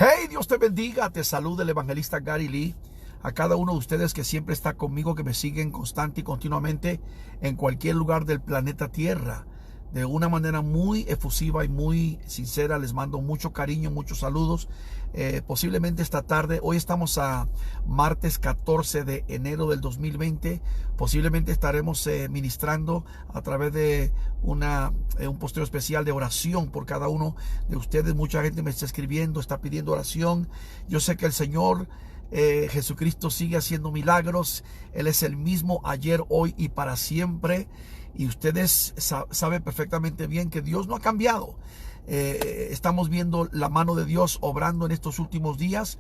Hey, Dios te bendiga, te saluda el evangelista Gary Lee. A cada uno de ustedes que siempre está conmigo, que me siguen constante y continuamente en cualquier lugar del planeta Tierra. De una manera muy efusiva y muy sincera, les mando mucho cariño, muchos saludos. Posiblemente esta tarde, hoy estamos a martes 14 de enero del 2020. Posiblemente estaremos ministrando a través de un posteo especial de oración por cada uno de ustedes. Mucha gente me está escribiendo, está pidiendo oración. Yo sé que el Señor Jesucristo sigue haciendo milagros. Él es el mismo ayer, hoy y para siempre. Y ustedes saben perfectamente bien que Dios no ha cambiado. Estamos viendo la mano de Dios obrando en estos últimos días.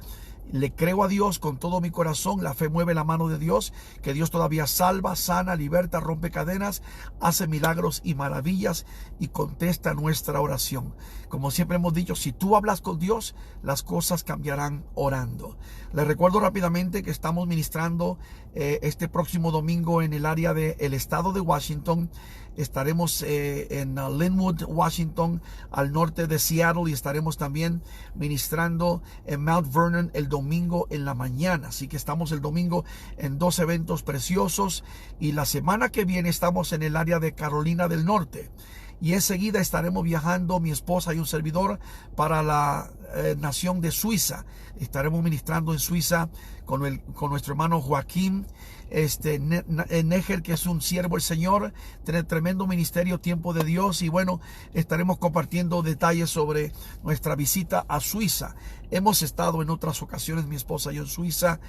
Le creo a Dios con todo mi corazón. La fe mueve la mano de Dios, que Dios todavía salva, sana, liberta, rompe cadenas, hace milagros y maravillas y contesta nuestra oración. Como siempre hemos dicho, si tú hablas con Dios, las cosas cambiarán orando. Les recuerdo rápidamente que estamos ministrando este próximo domingo en el área del estado de Washington. Estaremos en Linwood, Washington, al norte de Seattle, y estaremos también ministrando en Mount Vernon el domingo en la mañana. Así que estamos el domingo en dos eventos preciosos, y la semana que viene estamos en el área de Carolina del Norte. Y enseguida estaremos viajando, mi esposa y un servidor, para la nación de Suiza. Estaremos ministrando en Suiza con nuestro hermano Joaquín Neger, que es un siervo del Señor, tiene tremendo ministerio, tiempo de Dios. Y bueno, estaremos compartiendo detalles sobre nuestra visita a Suiza. Hemos estado en otras ocasiones, mi esposa y yo, en Suiza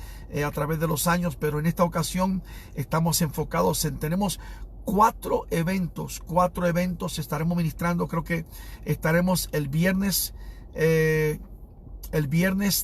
a través de los años, pero en esta ocasión estamos enfocados tenemos cuatro eventos estaremos ministrando. Creo que estaremos el viernes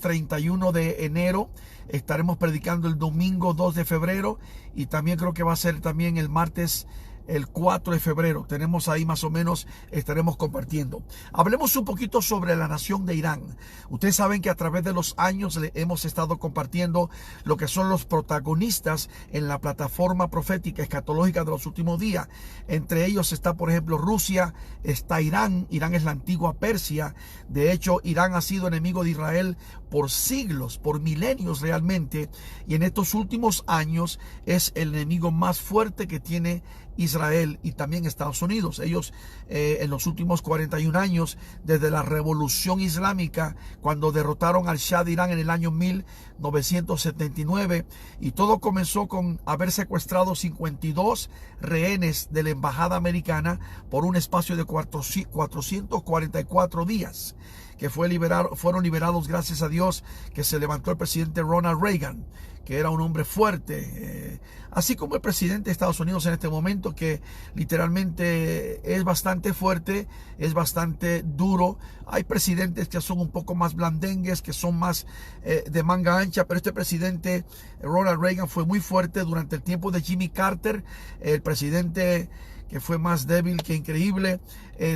31 de enero, estaremos predicando el domingo 2 de febrero, y también creo que va a ser también el martes el 4 de febrero. Tenemos ahí más o menos, estaremos compartiendo. Hablemos un poquito sobre la nación de Irán. Ustedes saben que a través de los años hemos estado compartiendo lo que son los protagonistas en la plataforma profética escatológica de los últimos días. Entre ellos está, por ejemplo, Rusia, está Irán. Irán es la antigua Persia. De hecho, Irán ha sido enemigo de Israel por siglos, por milenios realmente, y en estos últimos años es el enemigo más fuerte que tiene Israel y también Estados Unidos. Ellos en los últimos 41 años, desde la revolución islámica, cuando derrotaron al Shah de Irán en el año 1979, y todo comenzó con haber secuestrado 52 rehenes de la embajada americana por un espacio de 444 días, que fueron liberados gracias a Dios, que se levantó el presidente Ronald Reagan, que era un hombre fuerte, así como el presidente de Estados Unidos en este momento, que literalmente es bastante fuerte, es bastante duro. Hay presidentes que son un poco más blandengues, que son más de manga ancha, pero este presidente Ronald Reagan fue muy fuerte. Durante el tiempo de Jimmy Carter, el presidente que fue más débil que increíble,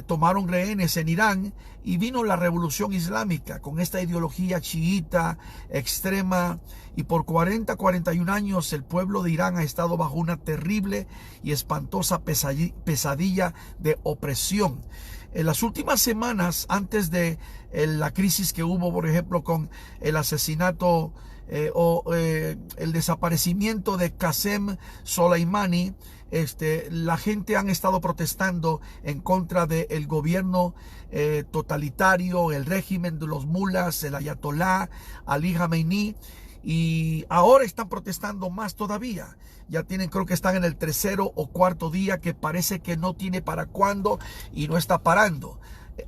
tomaron rehenes en Irán, y vino la revolución islámica con esta ideología chiita extrema, y por 41 años el pueblo de Irán ha estado bajo una terrible y espantosa pesadilla de opresión. En las últimas semanas, antes de la crisis que hubo, por ejemplo, con el asesinato el desaparecimiento de Qasem Soleimani, la gente han estado protestando en contra del gobierno totalitario, el régimen de los mulas, el ayatolá Ali Khamenei, y ahora están protestando más todavía. Ya creo que están en el tercero o cuarto día, que parece que no tiene para cuándo y no está parando,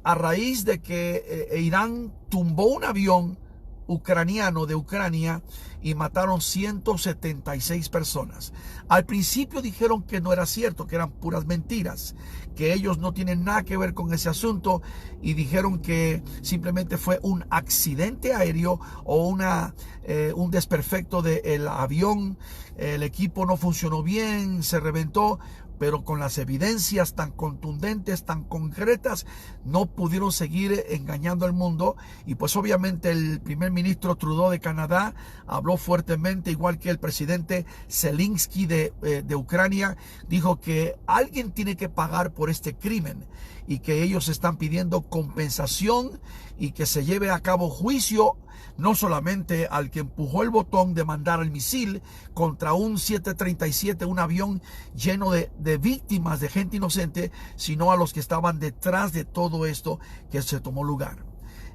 a raíz de que Irán tumbó un avión ucraniano de Ucrania y mataron 176 personas. Al principio dijeron que no era cierto, que eran puras mentiras, que ellos no tienen nada que ver con ese asunto, y dijeron que simplemente fue un accidente aéreo o un desperfecto del avión. El equipo no funcionó bien, se reventó. pero con las evidencias tan contundentes, tan concretas, no pudieron seguir engañando al mundo. Y pues obviamente el primer ministro Trudeau de Canadá habló fuertemente, igual que el presidente Zelensky de Ucrania, dijo que alguien tiene que pagar por este crimen y que ellos están pidiendo compensación y que se lleve a cabo juicio, no solamente al que empujó el botón de mandar el misil contra un 737, un avión lleno de víctimas, de gente inocente, sino a los que estaban detrás de todo esto que se tomó lugar.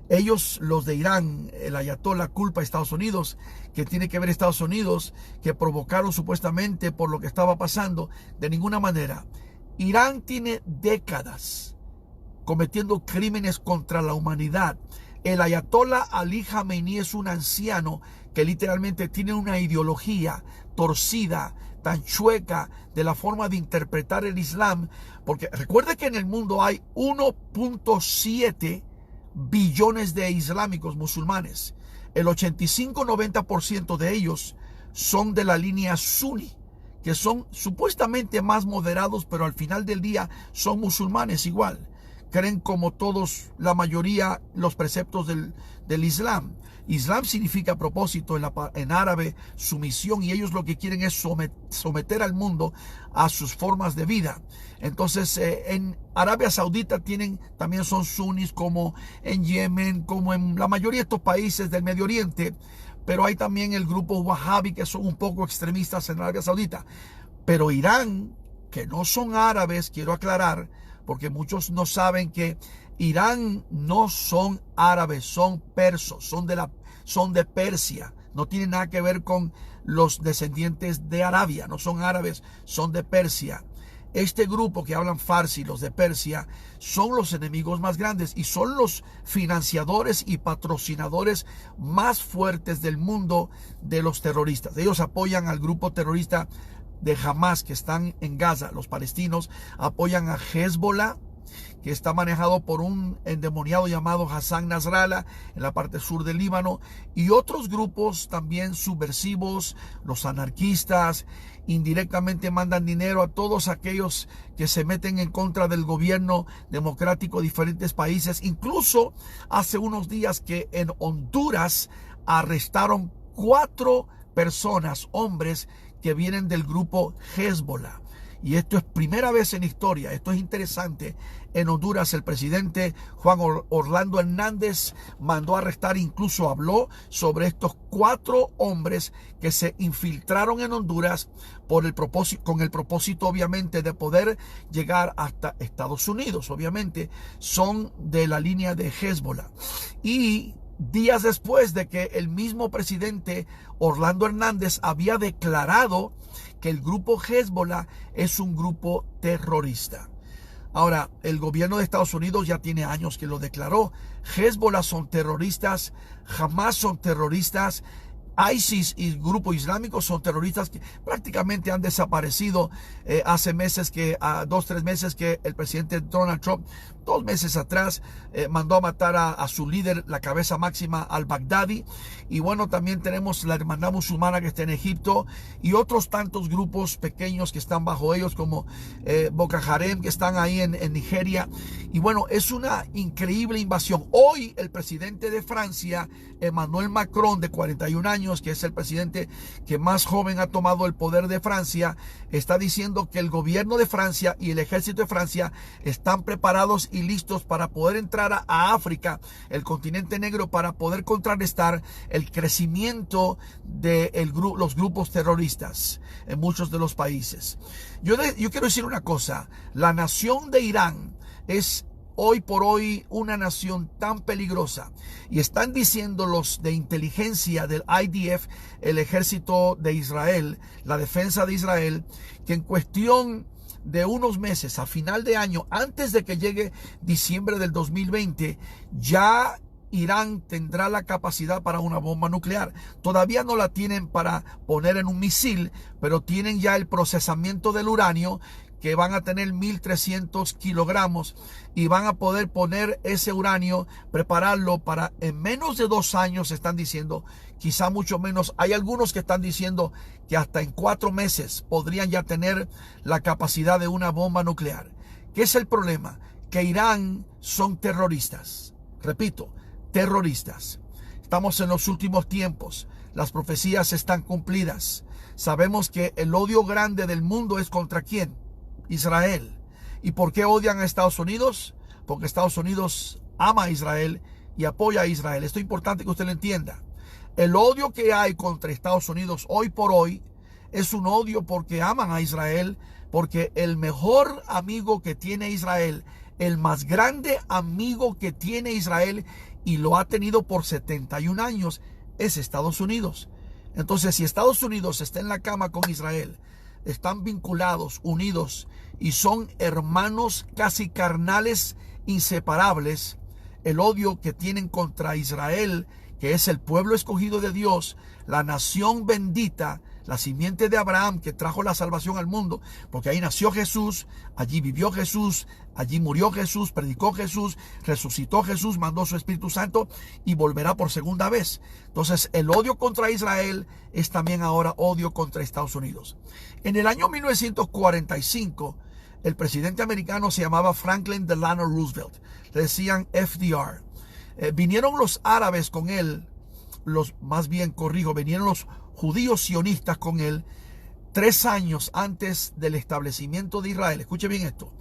Ellos, los de Irán, el ayatolá, culpa a Estados Unidos, que tiene que ver Estados Unidos, que provocaron supuestamente por lo que estaba pasando. De ninguna manera. Irán tiene décadas cometiendo crímenes contra la humanidad. El ayatolá Ali Jamenei es un anciano que literalmente tiene una ideología torcida, tan chueca de la forma de interpretar el Islam, porque recuerde que en el mundo hay 1.7 billones de islámicos musulmanes. El 85-90% de ellos son de la línea suní, que son supuestamente más moderados, pero al final del día son musulmanes igual. Creen como todos, la mayoría, los preceptos del Islam. Islam significa a propósito en árabe sumisión, y ellos lo que quieren es someter al mundo a sus formas de vida. Entonces en Arabia Saudita también son sunis, como en Yemen, como en la mayoría de estos países del Medio Oriente, pero hay también el grupo Wahhabi, que son un poco extremistas en Arabia Saudita. Pero Irán, que no son árabes, quiero aclarar, porque muchos no saben que Irán no son árabes, son persos, son de Persia. No tienen nada que ver con los descendientes de Arabia, no son árabes, son de Persia. Este grupo que hablan farsi, los de Persia, son los enemigos más grandes y son los financiadores y patrocinadores más fuertes del mundo de los terroristas. Ellos apoyan al grupo terrorista de Hamas, que están en Gaza. Los palestinos apoyan a Hezbollah, que está manejado por un endemoniado llamado Hassan Nasrallah en la parte sur del Líbano, y otros grupos también subversivos, los anarquistas. Indirectamente mandan dinero a todos aquellos que se meten en contra del gobierno democrático de diferentes países. Incluso hace unos días que en Honduras arrestaron 4 personas, hombres, que vienen del grupo Hezbollah. Y esto es primera vez en historia, esto es interesante. En Honduras el presidente Juan Orlando Hernández mandó a arrestar, incluso habló sobre estos 4 hombres que se infiltraron en Honduras con el propósito obviamente de poder llegar hasta Estados Unidos. Obviamente son de la línea de Hezbollah. Y días después de que el mismo presidente Orlando Hernández había declarado que el grupo Hezbollah es un grupo terrorista. Ahora, el gobierno de Estados Unidos ya tiene años que lo declaró. Hezbollah son terroristas, Hamas son terroristas, ISIS y el grupo islámico son terroristas que prácticamente han desaparecido. Hace meses 2-3 meses que el presidente Donald Trump, 2 meses atrás, mandó a matar a su líder, la cabeza máxima, al-Baghdadi. Y bueno, también tenemos la hermandad musulmana que está en Egipto y otros tantos grupos pequeños que están bajo ellos, como Boko Haram, que están ahí en Nigeria. Y bueno, es una increíble invasión. Hoy el presidente de Francia, Emmanuel Macron, de 41 años, que es el presidente que más joven ha tomado el poder de Francia, está diciendo que el gobierno de Francia y el ejército de Francia están preparados y listos para poder entrar a África, el continente negro, para poder contrarrestar el crecimiento de los grupos terroristas en muchos de los países. Yo quiero decir una cosa: la nación de Irán es hoy por hoy una nación tan peligrosa, y están diciendo los de inteligencia del IDF, el ejército de Israel, la defensa de Israel, que en cuestión de unos meses, a final de año, antes de que llegue diciembre del 2020, ya Irán tendrá la capacidad para una bomba nuclear. Todavía no la tienen para poner en un misil, pero tienen ya el procesamiento del uranio, que van a tener 1.300 kilogramos y van a poder poner ese uranio, prepararlo para en menos de 2 años, están diciendo, quizá mucho menos. Hay algunos que están diciendo que hasta en 4 meses podrían ya tener la capacidad de una bomba nuclear. ¿Qué es el problema? Que Irán son terroristas. Repito, terroristas. Estamos en los últimos tiempos. Las profecías están cumplidas. Sabemos que el odio grande del mundo es contra ¿quién? Israel. ¿Y por qué odian a Estados Unidos? Porque Estados Unidos ama a Israel y apoya a Israel. Esto es importante que usted lo entienda. El odio que hay contra Estados Unidos hoy por hoy es un odio porque aman a Israel, porque el mejor amigo que tiene Israel, el más grande amigo que tiene Israel y lo ha tenido por 71 años, es Estados Unidos. Entonces, si Estados Unidos está en la cama con Israel, están vinculados, unidos y son hermanos casi carnales, inseparables, el odio que tienen contra Israel, que es el pueblo escogido de Dios, la nación bendita, la simiente de Abraham que trajo la salvación al mundo, porque ahí nació Jesús, allí vivió Jesús, allí murió Jesús, predicó Jesús, resucitó Jesús, mandó su Espíritu Santo y volverá por segunda vez. Entonces el odio contra Israel es también ahora odio contra Estados Unidos. En el año 1945, el presidente americano se llamaba Franklin Delano Roosevelt, le decían FDR. Vinieron los árabes con él, vinieron los judíos sionistas con él 3 años antes del establecimiento de Israel. Escuche bien esto,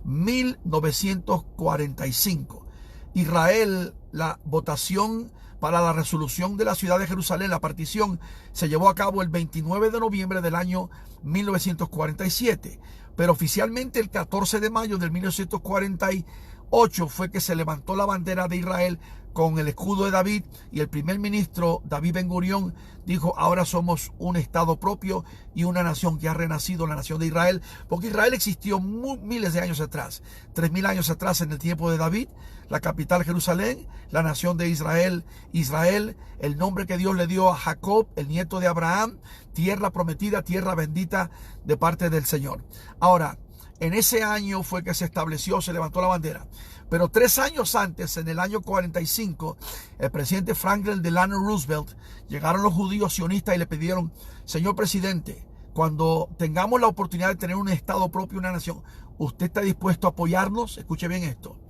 1945. Israel, la votación para la resolución de la ciudad de Jerusalén, la partición, se llevó a cabo el 29 de noviembre del año 1947. Pero oficialmente el 14 de mayo del 1948 fue que se levantó la bandera de Israel con el escudo de David, y el primer ministro David Ben Gurión dijo: ahora somos un estado propio y una nación que ha renacido, la nación de Israel, porque Israel existió miles de años atrás, 3.000 años atrás en el tiempo de David, la capital Jerusalén, la nación de Israel, Israel, el nombre que Dios le dio a Jacob, el nieto de Abraham, tierra prometida, tierra bendita de parte del Señor. Ahora, en ese año fue que se estableció, se levantó la bandera. Pero 3 años antes, en el año 45, el presidente Franklin Delano Roosevelt, llegaron los judíos sionistas y le pidieron: señor presidente, cuando tengamos la oportunidad de tener un estado propio, una nación, ¿usted está dispuesto a apoyarnos? Escuche bien esto.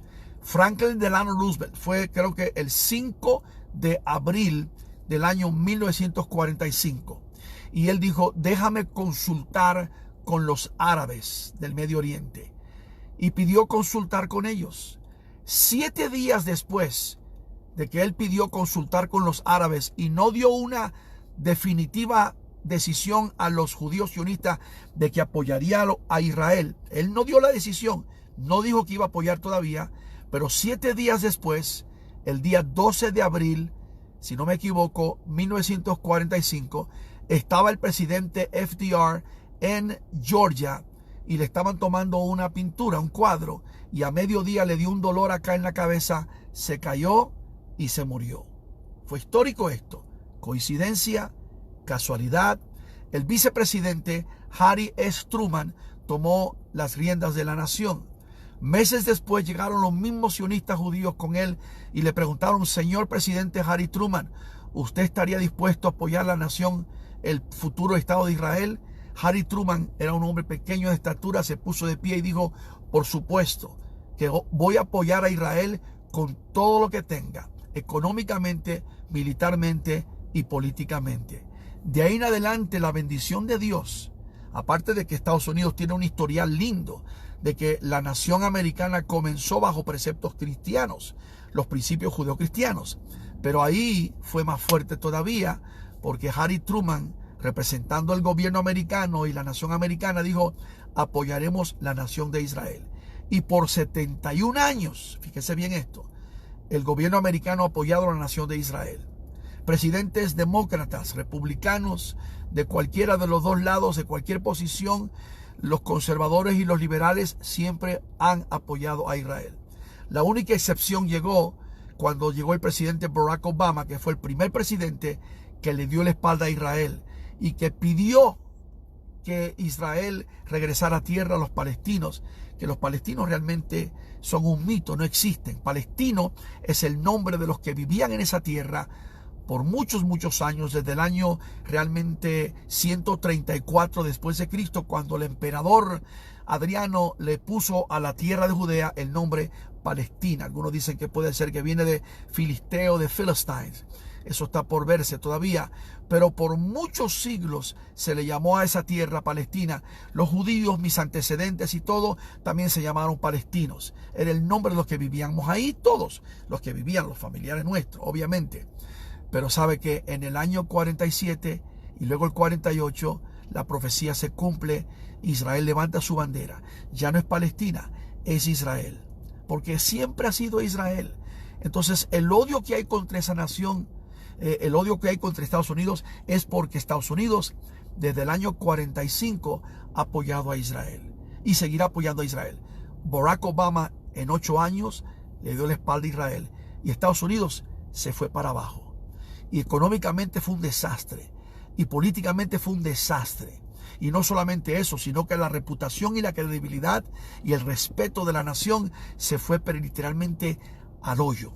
Franklin Delano Roosevelt fue, creo que el 5 de abril del año 1945. Y él dijo: déjame consultar con los árabes del Medio Oriente. Y pidió consultar con ellos. 7 días después de que él pidió consultar con los árabes y no dio una definitiva decisión a los judíos sionistas de que apoyaría a Israel, él no dio la decisión, no dijo que iba a apoyar todavía, pero 7 días después, el día 12 de abril, si no me equivoco, 1945, estaba el presidente FDR en Georgia y le estaban tomando una pintura, un cuadro, y a mediodía le dio un dolor acá en la cabeza, se cayó y se murió. Fue histórico esto. Coincidencia, casualidad. El vicepresidente Harry S. Truman tomó las riendas de la nación. Meses después llegaron los mismos sionistas judíos con él y le preguntaron: señor presidente Harry Truman, ¿usted estaría dispuesto a apoyar la nación, el futuro Estado de Israel? Harry Truman era un hombre pequeño de estatura, se puso de pie y dijo: por supuesto que voy a apoyar a Israel con todo lo que tenga, económicamente, militarmente y políticamente. De ahí en adelante la bendición de Dios, aparte de que Estados Unidos tiene un historial lindo, de que la nación americana comenzó bajo preceptos cristianos, los principios judeocristianos, pero ahí fue más fuerte todavía, porque Harry Truman, representando el gobierno americano y la nación americana, dijo: apoyaremos la nación de Israel. Y por 71 años, fíjese bien esto, el gobierno americano ha apoyado a la nación de Israel. Presidentes demócratas, republicanos, de cualquiera de los dos lados, de cualquier posición, los conservadores y los liberales siempre han apoyado a Israel. La única excepción llegó cuando llegó el presidente Barack Obama, que fue el primer presidente que le dio la espalda a Israel y que pidió que Israel regresara a tierra a los palestinos, que los palestinos realmente son un mito, no existen. Palestino es el nombre de los que vivían en esa tierra por muchos años, desde el año realmente 134 después de Cristo, cuando el emperador Adriano le puso a la tierra de Judea el nombre Palestina. Algunos dicen que puede ser que viene de Filisteo, de Philistines. Eso está por verse todavía, pero por muchos siglos se le llamó a esa tierra Palestina. Los judíos, mis antecedentes y todo, también se llamaron palestinos. Era el nombre de los que vivíamos ahí, todos los que vivían, los familiares nuestros, obviamente. Pero sabe que en el año 47 y luego el 48, la profecía se cumple. Israel levanta su bandera. Ya no es Palestina, es Israel. Porque siempre ha sido Israel. Entonces el odio que hay contra esa nación, el odio que hay contra Estados Unidos, es porque Estados Unidos desde el año 45 ha apoyado a Israel y seguirá apoyando a Israel. Barack Obama en 8 años le dio la espalda a Israel y Estados Unidos se fue para abajo. Y económicamente fue un desastre y políticamente fue un desastre. Y no solamente eso, sino que la reputación y la credibilidad y el respeto de la nación se fue literalmente al hoyo.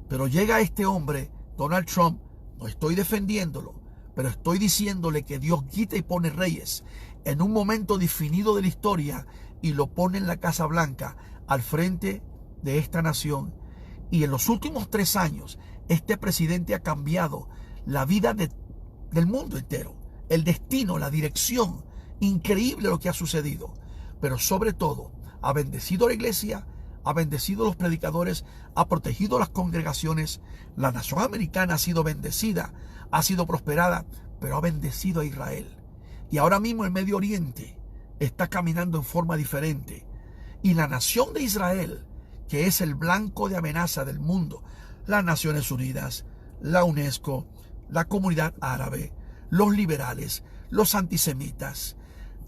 Pero llega este hombre, Donald Trump. No estoy defendiéndolo, pero estoy diciéndole que Dios quita y pone reyes en un momento definido de la historia y lo pone en la Casa Blanca al frente de esta nación. Y en los últimos 3 años, este presidente ha cambiado la vida del mundo entero, el destino, la dirección. Increíble lo que ha sucedido, pero sobre todo ha bendecido a la iglesia, ha bendecido a los predicadores, ha protegido a las congregaciones. La nación americana ha sido bendecida, ha sido prosperada, pero ha bendecido a Israel. Y ahora mismo el Medio Oriente está caminando en forma diferente. Y la nación de Israel, que es el blanco de amenaza del mundo, las Naciones Unidas, la UNESCO, la comunidad árabe, los liberales, los antisemitas,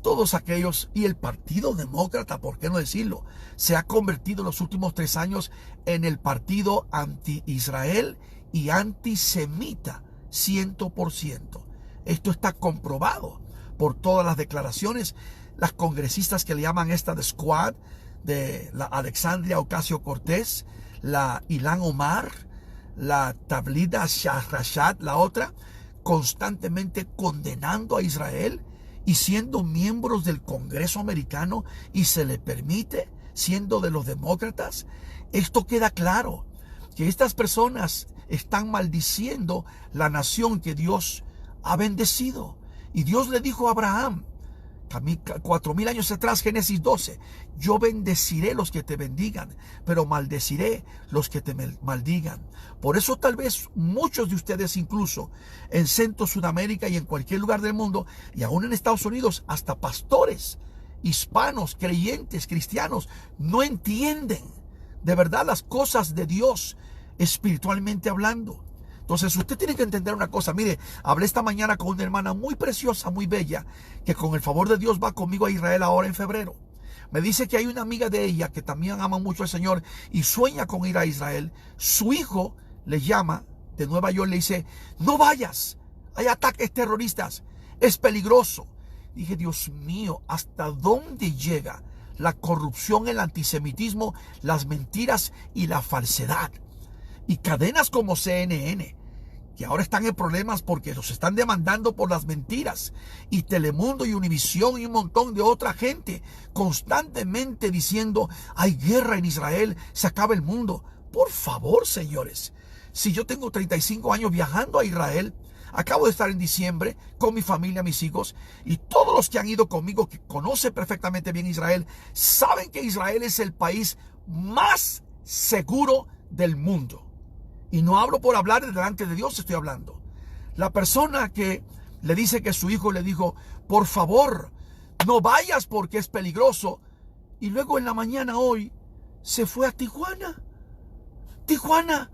todos aquellos, y el Partido Demócrata, ¿por qué no decirlo?, se ha convertido en los últimos 3 años en el partido anti-Israel y antisemita 100%. Esto está comprobado por todas las declaraciones. Las congresistas que le llaman esta de Squad, de la Alexandria Ocasio-Cortez, la Ilhan Omar, la Tablida Rashad, la otra, constantemente condenando a Israel y siendo miembros del Congreso americano, y se le permite, siendo de los demócratas. Esto queda claro, que estas personas están maldiciendo la nación que Dios ha bendecido. Y Dios le dijo a Abraham, 4000 años atrás, Génesis 12, yo bendeciré los que te bendigan, pero maldeciré los que te maldigan. Por eso tal vez muchos de ustedes, incluso en Centro, Sudamérica y en cualquier lugar del mundo, y aún en Estados Unidos, hasta pastores hispanos, creyentes, cristianos, no entienden de verdad las cosas de Dios espiritualmente hablando. Entonces usted tiene que entender una cosa. Mire, hablé esta mañana con una hermana muy preciosa, muy bella, que con el favor de Dios va conmigo a Israel ahora en febrero. Me dice que hay una amiga de ella que también ama mucho al Señor y sueña con ir a Israel. Su hijo le llama de Nueva York, le dice, no vayas, hay ataques terroristas, es peligroso. Dije, Dios mío, ¿hasta dónde llega la corrupción, el antisemitismo, las mentiras y la falsedad? Y cadenas como CNN, que ahora están en problemas porque los están demandando por las mentiras, y Telemundo y Univisión y un montón de otra gente constantemente diciendo, hay guerra en Israel, se acaba el mundo. Por favor, señores, si yo tengo 35 años viajando a Israel, acabo de estar en diciembre con mi familia, mis hijos, y todos los que han ido conmigo, que conocen perfectamente bien Israel, saben que Israel es el país más seguro del mundo. Y no hablo por hablar delante de Dios, estoy hablando. La persona que le dice que su hijo le dijo, por favor, no vayas porque es peligroso. Y luego en la mañana hoy se fue a Tijuana. Tijuana,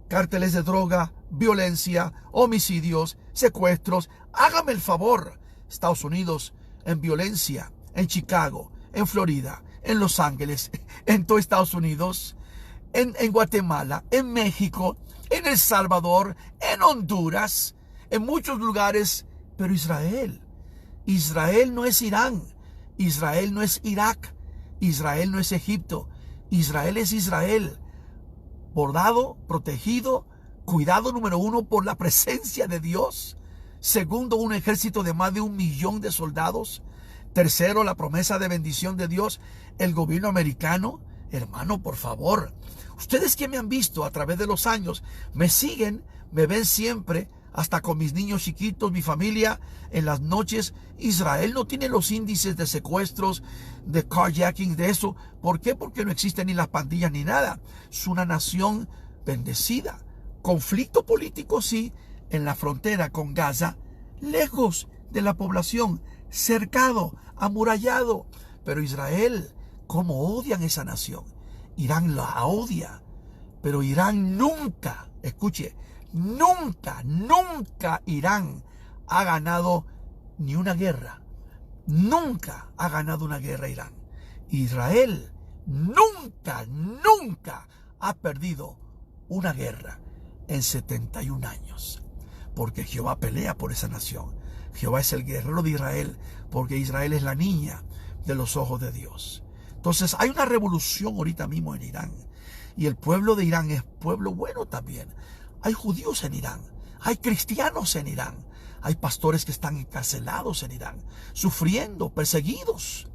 cárteles de droga, violencia, homicidios, secuestros. Hágame el favor. Estados Unidos en violencia, en Chicago, en Florida, en Los Ángeles, en todo Estados Unidos. En Guatemala, en México, en El Salvador, en Honduras, en muchos lugares. Pero Israel Israel no es Irán, Israel no es Irak, Israel no es Egipto, Israel es Israel, bordado, protegido, cuidado número uno por la presencia de Dios. Segundo, un ejército de más de 1 millón de soldados. Tercero, la promesa de bendición de Dios. El gobierno americano. Hermano, por favor, ustedes que me han visto a través de los años, me siguen, me ven siempre, hasta con mis niños chiquitos, mi familia, en las noches. Israel no tiene los índices de secuestros, de carjacking, de eso. ¿Por qué? Porque no existen ni las pandillas ni nada. Es una nación bendecida. Conflicto político sí, en la frontera con Gaza, lejos de la población, cercado, amurallado. Pero Israel, ¿cómo odian esa nación? Irán la odia, pero Irán nunca, escuche, nunca Irán ha ganado ni una guerra. Nunca ha ganado una guerra Irán. Israel nunca ha perdido una guerra en 71 años. Porque Jehová pelea por esa nación. Jehová es el guerrero de Israel, porque Israel es la niña de los ojos de Dios. Entonces hay una revolución ahorita mismo en Irán. Y el pueblo de Irán es pueblo bueno también. Hay judíos en Irán. Hay cristianos en Irán. Hay pastores que están encarcelados en Irán, sufriendo, perseguidos.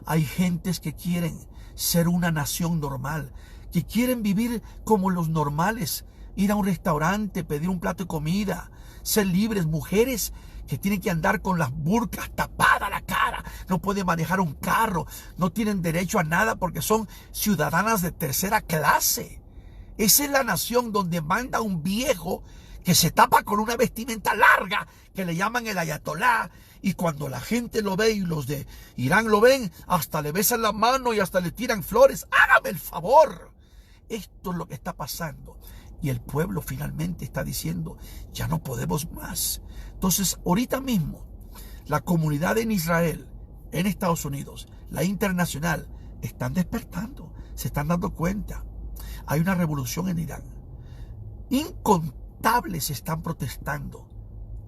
Hay gentes que quieren ser una nación normal, que quieren vivir como los normales, ir a un restaurante, pedir un plato de comida, ser libres. Mujeres que tienen que andar con las burkas tapada la cara, no pueden manejar un carro, no tienen derecho a nada porque son ciudadanas de tercera clase. Esa es la nación donde manda un viejo que se tapa con una vestimenta larga que le llaman el ayatolá, y cuando la gente lo ve y los de Irán lo ven, hasta le besan la mano y hasta le tiran flores. Hágame el favor. Esto es lo que está pasando. Y el pueblo finalmente está diciendo, ya no podemos más. Entonces, ahorita mismo, la comunidad en Israel, en Estados Unidos, la internacional, están despertando, se están dando cuenta. Hay una revolución en Irán. Incontables están protestando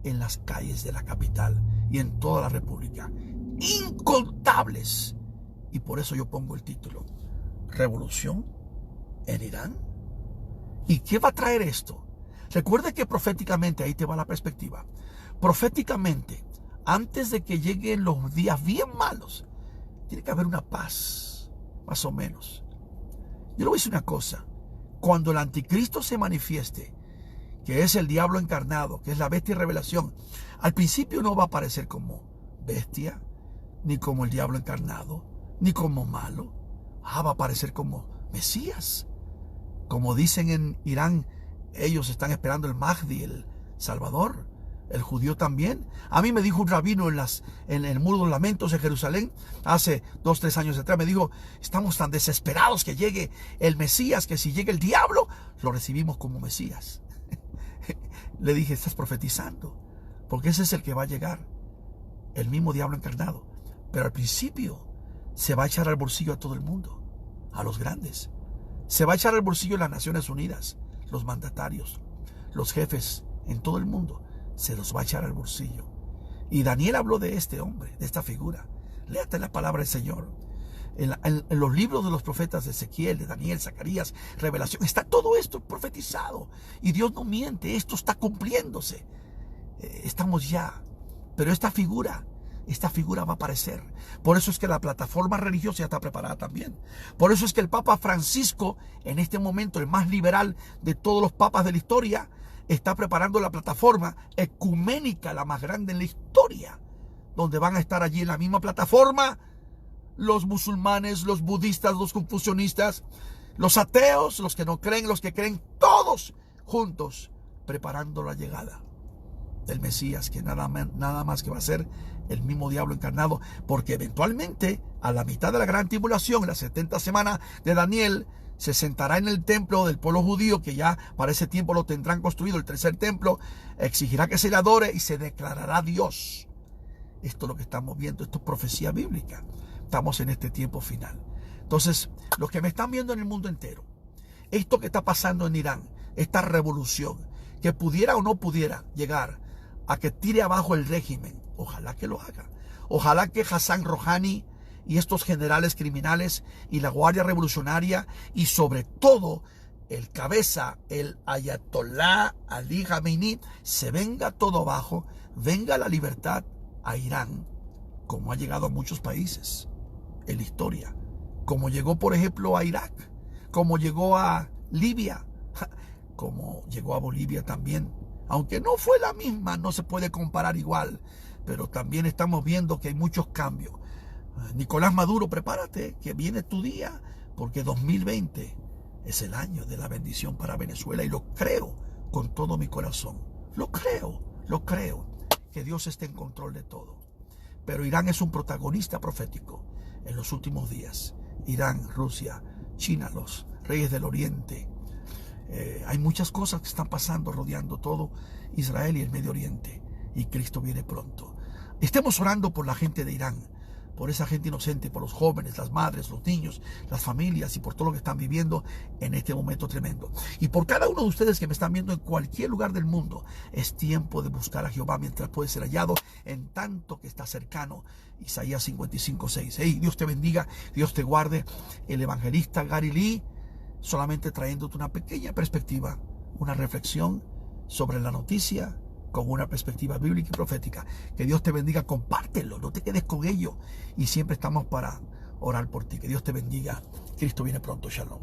en las calles de la capital y en toda la república. Incontables. Y por eso yo pongo el título, Revolución en Irán. ¿Y qué va a traer esto? Recuerda que proféticamente, ahí te va la perspectiva, proféticamente, antes de que lleguen los días bien malos, tiene que haber una paz, más o menos. Yo le voy a decir una cosa, cuando el anticristo se manifieste, que es el diablo encarnado, que es la bestia y revelación, al principio no va a aparecer como bestia, ni como el diablo encarnado, ni como malo. Va a aparecer como Mesías. Como dicen en Irán, ellos están esperando el Mahdi, el Salvador, el judío también. A mí me dijo un rabino en el Muro de los Lamentos de Jerusalén, hace 2 o 3 años atrás, me dijo, estamos tan desesperados que llegue el Mesías, que si llega el diablo, lo recibimos como Mesías. Le dije, estás profetizando, porque ese es el que va a llegar, el mismo diablo encarnado. Pero al principio se va a echar al bolsillo a todo el mundo, a los grandes. Se va a echar al bolsillo las Naciones Unidas, los mandatarios, los jefes en todo el mundo. Se los va a echar al bolsillo. Y Daniel habló de este hombre, de esta figura. Léate la palabra del Señor. En los libros de los profetas de Ezequiel, de Daniel, Zacarías, Revelación, está todo esto profetizado. Y Dios no miente, esto está cumpliéndose. Estamos ya. Pero esta figura va a aparecer. Por eso es que la plataforma religiosa ya está preparada también. Por eso es que el Papa Francisco, en este momento el más liberal de todos los papas de la historia, está preparando la plataforma ecuménica, la más grande en la historia, donde van a estar allí en la misma plataforma los musulmanes, los budistas, los confucionistas, los ateos, los que no creen, los que creen, todos juntos preparando la llegada del Mesías, que nada más que va a ser el mismo diablo encarnado, porque eventualmente a la mitad de la gran tribulación, en las 70 semanas de Daniel, se sentará en el templo del pueblo judío, que ya para ese tiempo lo tendrán construido, el tercer templo, exigirá que se le adore y se declarará Dios. Esto es lo que estamos viendo, esto es profecía bíblica. Estamos en este tiempo final. Entonces, los que me están viendo en el mundo entero, esto que está pasando en Irán, esta revolución, que pudiera o no pudiera llegar a que tire abajo el régimen, ojalá que lo haga. Ojalá que Hassan Rouhani y estos generales criminales y la Guardia Revolucionaria y sobre todo el cabeza, el Ayatollah Ali Khamenei, se venga todo abajo, venga la libertad a Irán, como ha llegado a muchos países en la historia, como llegó por ejemplo a Irak, como llegó a Libia, como llegó a Bolivia también, aunque no fue la misma, no se puede comparar igual, pero también estamos viendo que hay muchos cambios. Nicolás Maduro, prepárate, que viene tu día, porque 2020 es el año de la bendición para Venezuela y lo creo con todo mi corazón. Lo creo, que Dios esté en control de todo. Pero Irán es un protagonista profético en los últimos días. Irán, Rusia, China, los reyes del Oriente. Hay muchas cosas que están pasando, rodeando todo Israel y el Medio Oriente. Y Cristo viene pronto. Estemos orando por la gente de Irán, por esa gente inocente, por los jóvenes, las madres, los niños, las familias y por todo lo que están viviendo en este momento tremendo. Y por cada uno de ustedes que me están viendo en cualquier lugar del mundo, es tiempo de buscar a Jehová mientras puede ser hallado, en tanto que está cercano. Isaías 55:6. Hey, Dios te bendiga, Dios te guarde. El evangelista Gary Lee, solamente trayéndote una pequeña perspectiva, una reflexión sobre la noticia con una perspectiva bíblica y profética. Que Dios te bendiga, compártelo, no te quedes con ello. Y siempre estamos para orar por ti. Que Dios te bendiga. Cristo viene pronto. Shalom.